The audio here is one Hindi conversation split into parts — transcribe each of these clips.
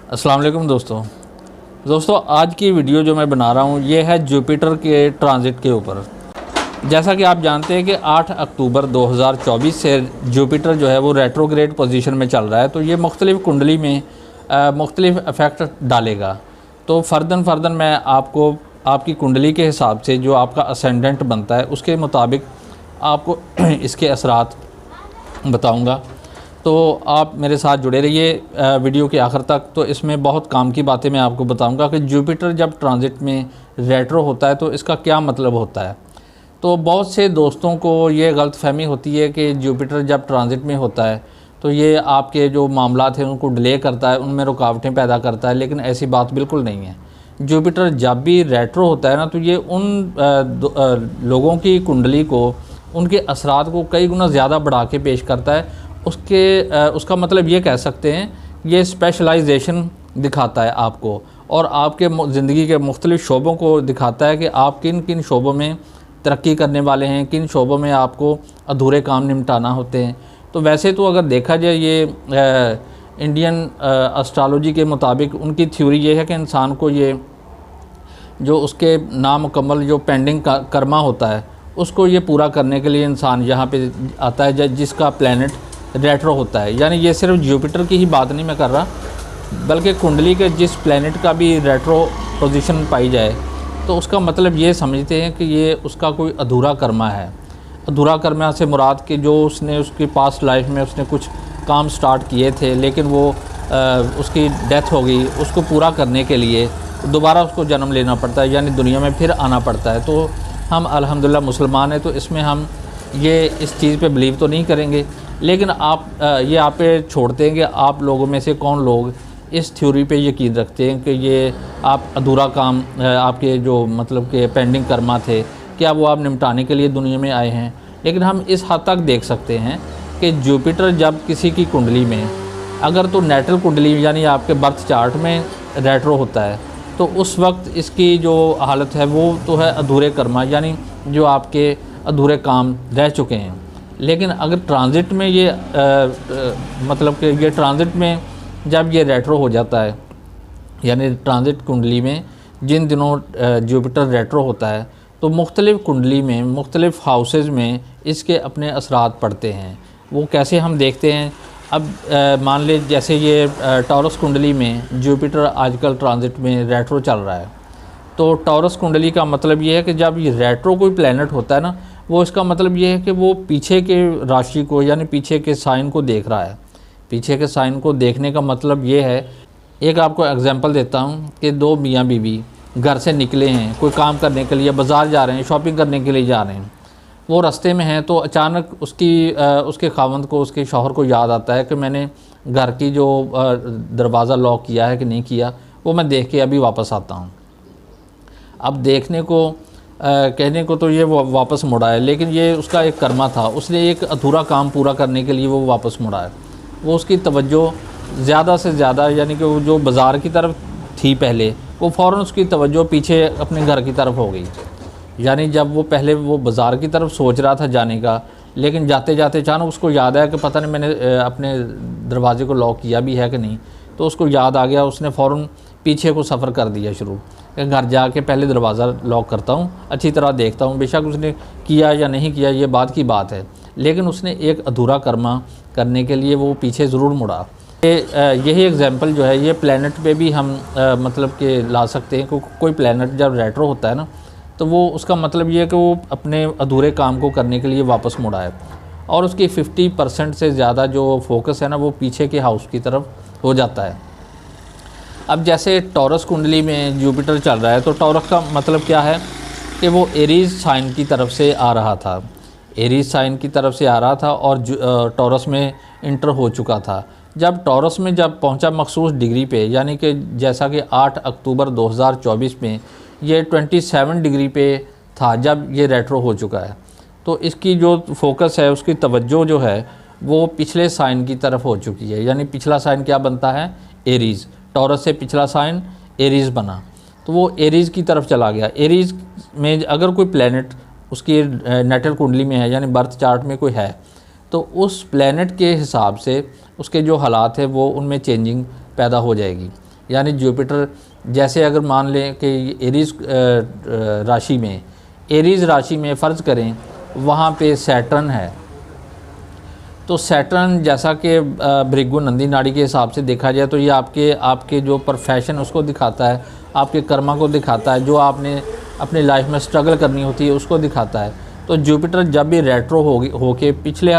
अस्सलाम वालेकुम दोस्तों आज की वीडियो जो मैं बना रहा हूँ ये है जुपिटर के ट्रांजिट के ऊपर। जैसा कि आप जानते हैं कि 8 अक्टूबर 2024 से जुपिटर जो है वो रेट्रोग्रेड पोजीशन में चल रहा है, तो ये मुख्तलिफ़ कुंडली में मुख्तलिफ़ इफ़ेक्ट डालेगा। तो फ़र्दन मैं आपको आपकी कुंडली के हिसाब से जो आपका असेंडेंट बनता है उसके मुताबिक आपको इसके असरात बताऊँगा। तो आप मेरे साथ जुड़े रहिए वीडियो के आखिर तक। तो इसमें बहुत काम की बातें मैं आपको बताऊंगा कि जुपिटर जब ट्रांजिट में रेट्रो होता है तो इसका क्या मतलब होता है। तो बहुत से दोस्तों को ये गलतफहमी होती है कि जुपिटर जब ट्रांजिट में होता है तो ये आपके जो मामलात हैं उनको डिले करता है, उनमें रुकावटें पैदा करता है, लेकिन ऐसी बात बिल्कुल नहीं है। जुपिटर जब भी रेट्रो होता है ना, तो ये उन लोगों की कुंडली को, उनके असरात को कई गुना ज़्यादा बढ़ा के पेश करता है। उसका मतलब ये कह सकते हैं ये स्पेशलाइजेशन दिखाता है आपको, और आपके ज़िंदगी के मुख्तलिफ़ शोबों को दिखाता है कि आप किन किन शोबों में तरक्की करने वाले हैं, किन शोबों में आपको अधूरे काम निपटाना होते हैं। तो वैसे तो अगर देखा जाए ये इंडियन एस्ट्रोलॉजी के मुताबिक उनकी थ्योरी ये है कि इंसान को ये जो उसके नामुकम्मल जो पेंडिंग कर्मा होता है उसको ये पूरा करने के लिए इंसान यहाँ पे आता है जिसका प्लैनेट रेट्रो होता है। यानी ये सिर्फ जुपिटर की ही बात नहीं मैं कर रहा, बल्कि कुंडली के जिस प्लैनेट का भी रेट्रो पोजीशन पाई जाए तो उसका मतलब ये समझते हैं कि ये उसका कोई अधूरा कर्मा है। अधूरा कर्मा से मुराद कि जो उसने उसकी पास्ट लाइफ में उसने कुछ काम स्टार्ट किए थे लेकिन वो उसकी डेथ हो गई, उसको पूरा करने के लिए दोबारा उसको जन्म लेना पड़ता है, यानी दुनिया में फिर आना पड़ता है। तो हम अल्हम्दुलिल्लाह मुसलमान हैं, तो इसमें हम ये इस चीज़ पे बिलीव तो नहीं करेंगे, लेकिन आप ये आप पे छोड़ते हैं कि आप लोगों में से कौन लोग इस थ्योरी पे यकीन रखते हैं कि ये आप अधूरा काम आपके जो मतलब के पेंडिंग कर्मा थे क्या वो आप निपटाने के लिए दुनिया में आए हैं। लेकिन हम इस हद तक देख सकते हैं कि जुपिटर जब किसी की कुंडली में अगर तो नेटल कुंडली यानी आपके बर्थ चार्ट में रेट्रो होता है तो उस वक्त इसकी जो हालत है वो तो है अधूरे कर्मा, यानी जो आपके अधूरे काम रह चुके हैं। लेकिन अगर ट्रांजिट में ये मतलब कि ये ट्रांजिट में जब ये रेट्रो हो जाता है, यानी ट्रांजिट कुंडली में जिन दिनों जुपिटर रेट्रो होता है तो मुख्तलिफ़ कुंडली में मुख्तलिफ़ हाउसेज़ में इसके अपने असरात पड़ते हैं। वो कैसे हम देखते हैं, अब मान ले जैसे ये टॉरस कुंडली में जुपिटर आजकल ट्रांजिट में रेट्रो चल रहा है, तो टॉरस कुंडली का मतलब ये है कि जब ये रेट्रो कोई प्लैनेट होता है ना, वो इसका मतलब ये है कि वो पीछे के राशि को यानी पीछे के साइन को देख रहा है। पीछे के साइन को देखने का मतलब ये है, एक आपको एग्जांपल देता हूँ कि दो मियाँ बीवी घर से निकले हैं, कोई काम करने के लिए बाज़ार जा रहे हैं, शॉपिंग करने के लिए जा रहे हैं। वो रास्ते में हैं तो अचानक उसके खावंद को, उसके शौहर को याद आता है कि मैंने घर की जो दरवाज़ा लॉक किया है कि नहीं किया, वो मैं देख के अभी वापस आता हूँ। अब देखने को कहने को तो ये वो वापस मुड़ा है, लेकिन ये उसका एक कर्मा था, उसने एक अधूरा काम पूरा करने के लिए वो वापस मुड़ा है। वो उसकी तवज्जो ज़्यादा से ज़्यादा, यानी कि वो जो बाज़ार की तरफ थी पहले, वो फ़ौरन उसकी तवज्जो पीछे अपने घर की तरफ हो गई। यानी जब वो पहले वो बाज़ार की तरफ सोच रहा था जाने का, लेकिन जाते जाते अचानक उसको याद आया कि पता नहीं मैंने अपने दरवाज़े को लॉक किया भी है कि नहीं। तो उसको याद आ गया, उसने फ़ौरन पीछे को सफ़र कर दिया शुरू कि घर जाके पहले दरवाज़ा लॉक करता हूँ, अच्छी तरह देखता हूँ। बेशक उसने किया या नहीं किया ये बात की बात है, लेकिन उसने एक अधूरा कर्मा करने के लिए वो पीछे ज़रूर मुड़ा। यही एग्जांपल जो है ये प्लैनेट पे भी हम मतलब कि ला सकते हैं कि कोई प्लैनेट जब रेट्रो होता है ना, तो वो उसका मतलब ये है कि वो अपने अधूरे काम को करने के लिए वापस मुड़ा है, और उसकी 50% से ज़्यादा जो फोकस है ना वो पीछे के हाउस की तरफ हो जाता है। अब जैसे टॉरस कुंडली में जुपिटर चल रहा है, तो टॉरस का मतलब क्या है कि वो एरीज़ साइन की तरफ से आ रहा था, एरीज़ साइन की तरफ से आ रहा था और टॉरस में इंटर हो चुका था। जब टॉरस में जब पहुंचा मखसूस डिग्री पे, यानी कि जैसा कि 8 अक्टूबर 2024 में ये 27 डिग्री पे था जब ये रेट्रो हो चुका है, तो इसकी जो फोकस है, उसकी तवज्जो जो है वो पिछले साइन की तरफ हो चुकी है। यानी पिछला साइन क्या बनता है, एरीज़। टॉरस से पिछला साइन एरीज़ बना, तो वो एरीज़ की तरफ चला गया। एरीज़ में अगर कोई प्लैनेट उसकी नेटल कुंडली में है, यानी बर्थ चार्ट में कोई है, तो उस प्लैनेट के हिसाब से उसके जो हालात है वो उनमें चेंजिंग पैदा हो जाएगी। यानी जुपिटर जैसे अगर मान लें कि एरीज़ राशि में, एरीज़ राशि में फ़र्ज़ करें वहाँ पे सैटर्न है, तो सैटर्न जैसा कि भृगु नंदी नाड़ी के हिसाब से देखा जाए तो ये आपके जो प्रोफेशन उसको दिखाता है, आपके कर्मा को दिखाता है, जो आपने अपनी लाइफ में स्ट्रगल करनी होती है उसको दिखाता है। तो जुपिटर जब भी रेट्रो होके पिछले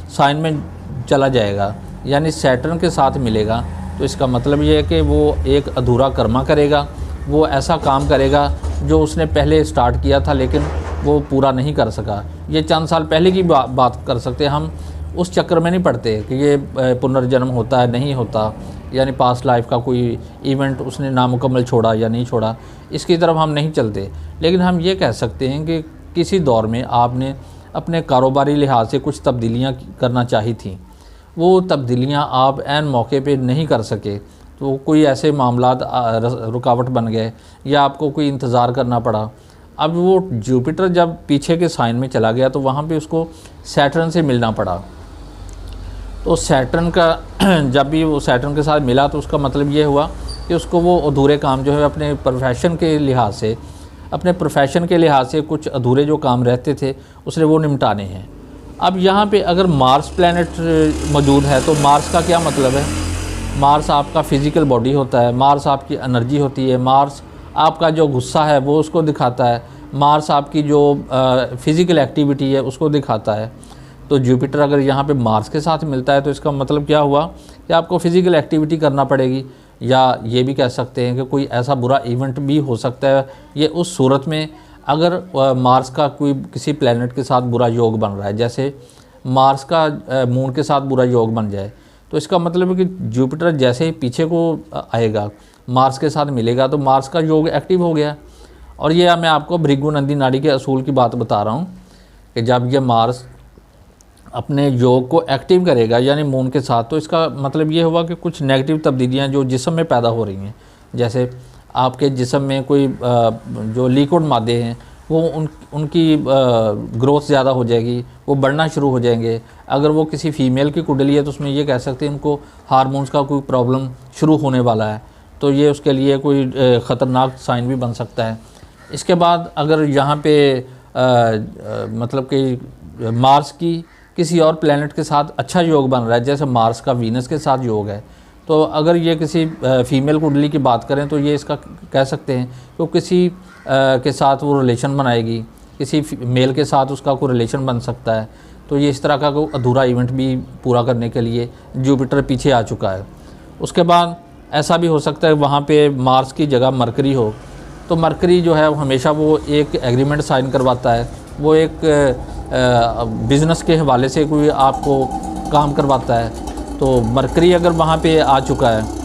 साइन में चला जाएगा यानी सैटर्न के साथ मिलेगा, तो इसका मतलब ये है कि वो एक अधूरा कर्मा करेगा, वो ऐसा काम करेगा जो उसने पहले स्टार्ट किया था लेकिन वो पूरा नहीं कर सका। ये चंद साल पहले की बात कर सकते हैं, हम उस चक्कर में नहीं पड़ते कि ये पुनर्जन्म होता है नहीं होता, यानी पास्ट लाइफ का कोई इवेंट उसने नामुकम्मल छोड़ा या नहीं छोड़ा, इसकी तरफ हम नहीं चलते। लेकिन हम ये कह सकते हैं कि किसी दौर में आपने अपने कारोबारी लिहाज से कुछ तब्दीलियाँ करना चाही थी, वो तब्दीलियाँ आप ऐन मौके पे नहीं कर सके, तो कोई ऐसे मामलात रुकावट बन गए या आपको कोई इंतज़ार करना पड़ा। अब वो जुपिटर जब पीछे के साइन में चला गया तो वहाँ पे उसको सैटर्न से मिलना पड़ा। तो सैटर्न का जब भी वो सैटर्न के साथ मिला तो उसका मतलब ये हुआ कि उसको वो अधूरे काम जो है अपने प्रोफेशन के लिहाज से कुछ अधूरे जो काम रहते थे उसने वो निपटाने हैं। अब यहाँ पे अगर मार्स प्लैनेट मौजूद है तो मार्स का क्या मतलब है? मार्स आपका फ़िज़िकल बॉडी होता है, मार्स आपकी एनर्जी होती है, मार्स आपका जो गुस्सा है वो उसको दिखाता है, मार्स आपकी जो फ़िज़िकल एक्टिविटी है उसको दिखाता है। तो जुपिटर अगर यहाँ पे मार्स के साथ मिलता है तो इसका मतलब क्या हुआ कि आपको फ़िज़िकल एक्टिविटी करना पड़ेगी, या ये भी कह सकते हैं कि कोई ऐसा बुरा इवेंट भी हो सकता है। ये उस सूरत में अगर मार्स का कोई किसी प्लैनेट के साथ बुरा योग बन रहा है, जैसे मार्स का मून के साथ बुरा योग बन जाए, तो इसका मतलब है कि जुपिटर जैसे ही पीछे को आएगा मार्स के साथ मिलेगा तो मार्स का योग एक्टिव हो गया। और ये मैं आपको भृगु नंदी नाड़ी के असूल की बात बता रहा हूँ कि जब ये मार्स अपने योग को एक्टिव करेगा यानी मून के साथ, तो इसका मतलब ये हुआ कि कुछ नेगेटिव तब्दीलियाँ जो जिस्म में पैदा हो रही हैं, जैसे आपके जिस्म में कोई जो लिक्विड मादे हैं वो उनकी ग्रोथ ज़्यादा हो जाएगी, वो बढ़ना शुरू हो जाएंगे। अगर वो किसी फ़ीमेल की कुंडली है तो उसमें ये कह सकते हैं उनको हार्मोन्स का कोई प्रॉब्लम शुरू होने वाला है, तो ये उसके लिए कोई ख़तरनाक साइन भी बन सकता है। इसके बाद अगर यहाँ पे मतलब कि मार्स की किसी और प्लैनेट के साथ अच्छा योग बन रहा है, जैसे मार्स का वीनस के साथ योग है, तो अगर ये किसी फ़ीमेल कुंडली की बात करें तो ये इसका कह सकते हैं कि किसी के साथ वो रिलेशन बनाएगी, किसी मेल के साथ उसका कोई रिलेशन बन सकता है। तो ये इस तरह का कोई अधूरा इवेंट भी पूरा करने के लिए जुपिटर पीछे आ चुका है। उसके बाद ऐसा भी हो सकता है वहाँ पे मार्स की जगह मरकरी हो, तो मरकरी जो है हमेशा वो एक एग्रीमेंट साइन करवाता है, वो एक बिज़नेस के हवाले से कोई आपको काम करवाता है। तो मरकरी अगर वहाँ पे आ चुका है,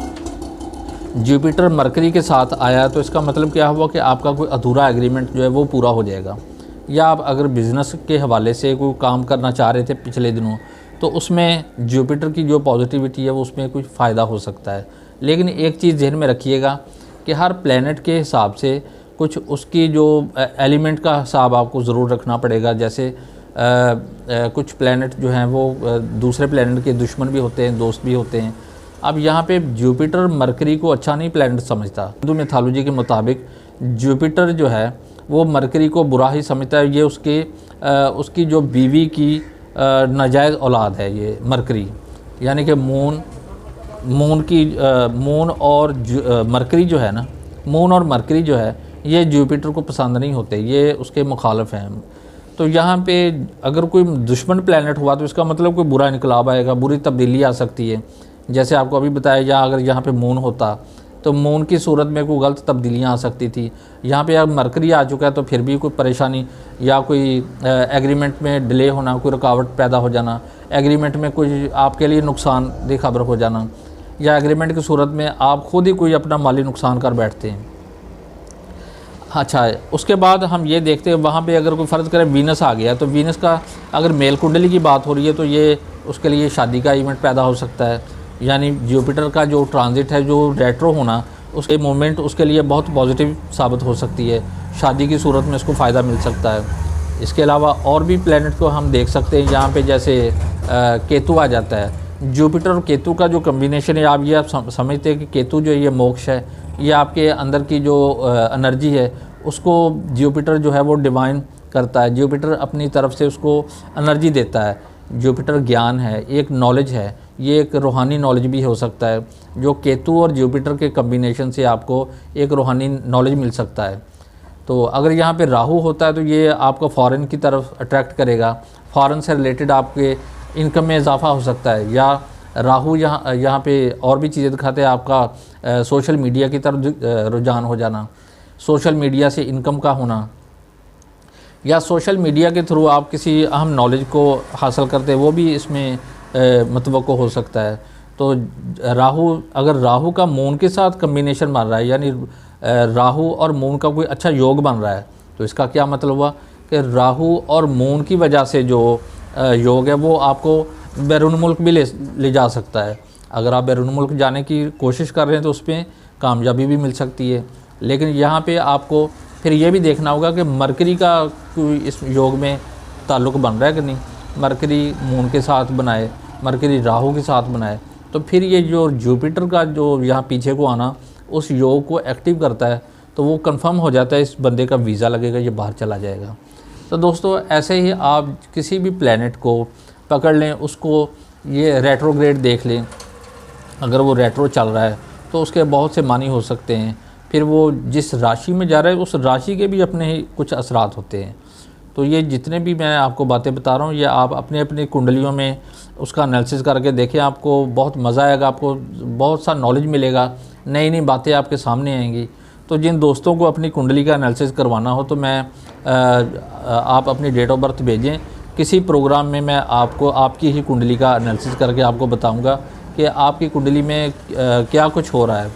जुपिटर मरकरी के साथ आया, तो इसका मतलब क्या हुआ कि आपका कोई अधूरा एग्रीमेंट जो है वो पूरा हो जाएगा। या आप अगर बिज़नेस के हवाले से कोई काम करना चाह रहे थे पिछले दिनों, तो उसमें जुपिटर की जो पॉजिटिविटी है वो उसमें कुछ फ़ायदा हो सकता है। लेकिन एक चीज़ ध्यान में रखिएगा कि हर प्लैनेट के हिसाब से कुछ उसकी जो एलिमेंट का हिसाब आपको ज़रूर रखना पड़ेगा। जैसे कुछ प्लैनेट जो हैं वो दूसरे प्लैनेट के दुश्मन भी होते हैं, दोस्त भी होते हैं। अब यहाँ पे जुपिटर मरकरी को अच्छा नहीं प्लैनेट समझता। हिंदू मिथोलॉजी के मुताबिक जुपिटर जो है वो मरकरी को बुरा ही समझता है। ये उसकी जो बीवी की नाजायज़ औलाद है ये मरकरी, यानी कि मून और मरकरी जो है ना, मून और मरकरी जो है ये जुपिटर को पसंद नहीं होते, ये उसके मुखालिफ हैं। तो यहाँ पे अगर कोई दुश्मन प्लैनेट हुआ तो इसका मतलब कोई बुरा इनकलाब आएगा, बुरी तब्दीली आ सकती है। जैसे आपको अभी बताया, या अगर यहाँ पे मून होता तो मून की सूरत में कोई गलत तब्दीलियाँ आ सकती थी। यहाँ पे अब मरकरी आ चुका है तो फिर भी कोई परेशानी या कोई एग्रीमेंट में डिले होना, कोई रुकावट पैदा हो जाना, एग्रीमेंट में कोई आपके लिए नुकसान दे खबर हो जाना, या एग्रीमेंट की सूरत में आप खुद ही कोई अपना माली नुकसान कर बैठते हैं। अच्छा, उसके बाद हम ये देखते हैं वहाँ पे अगर कोई फ़र्ज़ करें वीनस आ गया, तो वीनस का अगर मेल कुंडली की बात हो रही है तो ये उसके लिए शादी का इवेंट पैदा हो सकता है। यानी जुपिटर का जो ट्रांजिट है, जो रेट्रो होना, उसके मोमेंट उसके लिए बहुत पॉजिटिव साबित हो सकती है, शादी की सूरत में उसको फ़ायदा मिल सकता है। इसके अलावा और भी प्लैनेट को हम देख सकते हैं, यहाँ पे जैसे केतु आ जाता है। जुपिटर और केतु का जो कम्बिनेशन है, आप ये समझते हैं कि केतु जो ये मोक्ष है, ये आपके अंदर की जो एनर्जी है उसको जुपिटर जो है वो डिवाइन करता है। जुपिटर अपनी तरफ से उसको एनर्जी देता है। जुपिटर ज्ञान है, एक नॉलेज है, ये एक रूहानी नॉलेज भी हो सकता है। जो केतु और जुपिटर के कम्बिनेशन से आपको एक रूहानी नॉलेज मिल सकता है। तो अगर यहाँ पे राहु होता है तो ये आपको फॉरेन की तरफ अट्रैक्ट करेगा, फॉरेन से रिलेटेड आपके इनकम में इजाफा हो सकता है। या राहु यहाँ पे और भी चीज़ें दिखाते हैं, आपका सोशल मीडिया की तरफ रुझान हो जाना, सोशल मीडिया से इनकम का होना, या सोशल मीडिया के थ्रू आप किसी अहम नॉलेज को हासिल करते हैं, वो भी इसमें मतवक्को हो सकता है। तो राहु, अगर राहु का मून के साथ कम्बिनेशन बन रहा है, यानी राहु और मून का कोई अच्छा योग बन रहा है, तो इसका क्या मतलब हुआ कि राहु और मून की वजह से जो योग है वो आपको बैरून मुल्क भी ले जा सकता है। अगर आप बैरून मुल्क जाने की कोशिश कर रहे हैं तो उस पर कामयाबी भी मिल सकती है। लेकिन यहाँ पे आपको फिर ये भी देखना होगा कि मरकरी का कोई इस योग में ताल्लुक़ बन रहा है कि नहीं। मरकरी मून के साथ बनाए, मरकरी राहु के साथ बनाए, तो फिर ये जो जुपिटर का जो यहाँ पीछे को आना उस योग को एक्टिव करता है, तो वो कंफर्म हो जाता है इस बंदे का वीज़ा लगेगा, ये बाहर चला जाएगा। तो दोस्तों ऐसे ही आप किसी भी प्लेनेट को पकड़ लें, उसको ये रेट्रोग्रेड देख लें, अगर वो रेट्रो चल रहा है तो उसके बहुत से मानी हो सकते हैं। फिर वो जिस राशि में जा रहा है उस राशि के भी अपने ही कुछ असरात होते हैं। तो ये जितने भी मैं आपको बातें बता रहा हूँ, ये आप अपने अपनी कुंडलियों में उसका एनालिसिस करके देखें, आपको बहुत मज़ा आएगा, आपको बहुत सा नॉलेज मिलेगा, नई नई बातें आपके सामने आएंगी। तो जिन दोस्तों को अपनी कुंडली का एनालिसिस करवाना हो तो आप अपनी डेट ऑफ बर्थ भेजें, किसी प्रोग्राम में मैं आपको आपकी ही कुंडली का एनालिसिस करके आपको बताऊंगा कि आपकी कुंडली में क्या कुछ हो रहा है।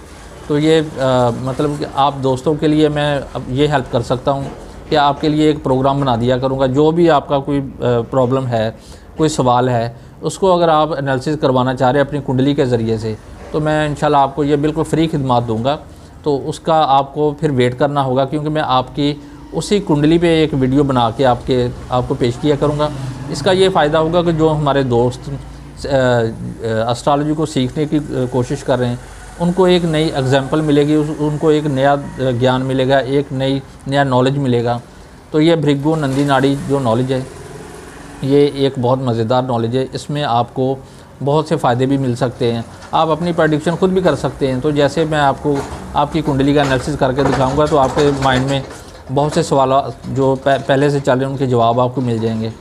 तो ये मतलब कि आप दोस्तों के लिए मैं अब ये हेल्प कर सकता हूँ कि आपके लिए एक प्रोग्राम बना दिया करूँगा। जो भी आपका कोई प्रॉब्लम है, कोई सवाल है, उसको अगर आप एनालिसिस करवाना चाह रहे हैं अपनी कुंडली के ज़रिए से, तो मैं इंशाल्लाह आपको ये बिल्कुल फ्री खिदमत दूँगा। तो उसका आपको फिर वेट करना होगा, क्योंकि मैं आपकी उसी कुंडली पे एक वीडियो बना के आपको पेश किया करूँगा। इसका ये फ़ायदा होगा कि जो हमारे दोस्त एस्ट्रोलॉजी को सीखने की कोशिश कर रहे हैं, उनको एक नई एग्जाम्पल मिलेगी, उनको एक नया ज्ञान मिलेगा, एक नया नॉलेज मिलेगा। तो ये भृगु नंदी नाड़ी जो नॉलेज है, ये एक बहुत मज़ेदार नॉलेज है। इसमें आपको बहुत से फ़ायदे भी मिल सकते हैं, आप अपनी प्रेडिक्शन खुद भी कर सकते हैं। तो जैसे मैं आपको आपकी कुंडली का एनालिसिस करके दिखाऊंगा, तो आपके माइंड में बहुत से सवाल जो पहले से चल रहे हैं उनके जवाब आपको मिल जाएंगे।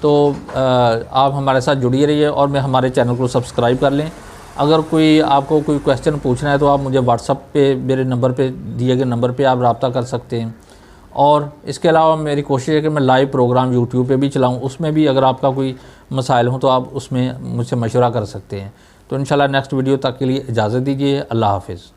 तो आप हमारे साथ जुड़िए रहिए और मैं हमारे चैनल को सब्सक्राइब कर लें। अगर आपको कोई क्वेश्चन पूछना है तो आप मुझे व्हाट्सएप पे मेरे नंबर पे दिए गए नंबर पे आप रब्ता कर सकते हैं। और इसके अलावा मेरी कोशिश है कि मैं लाइव प्रोग्राम यूट्यूब पे भी चलाऊं, उसमें भी अगर आपका कोई मसाइल हो तो आप उसमें मुझसे मशवरा कर सकते हैं। तो इंशाल्लाह नेक्स्ट वीडियो तक के लिए इजाज़त दीजिए। अल्लाह हाफ़िज़।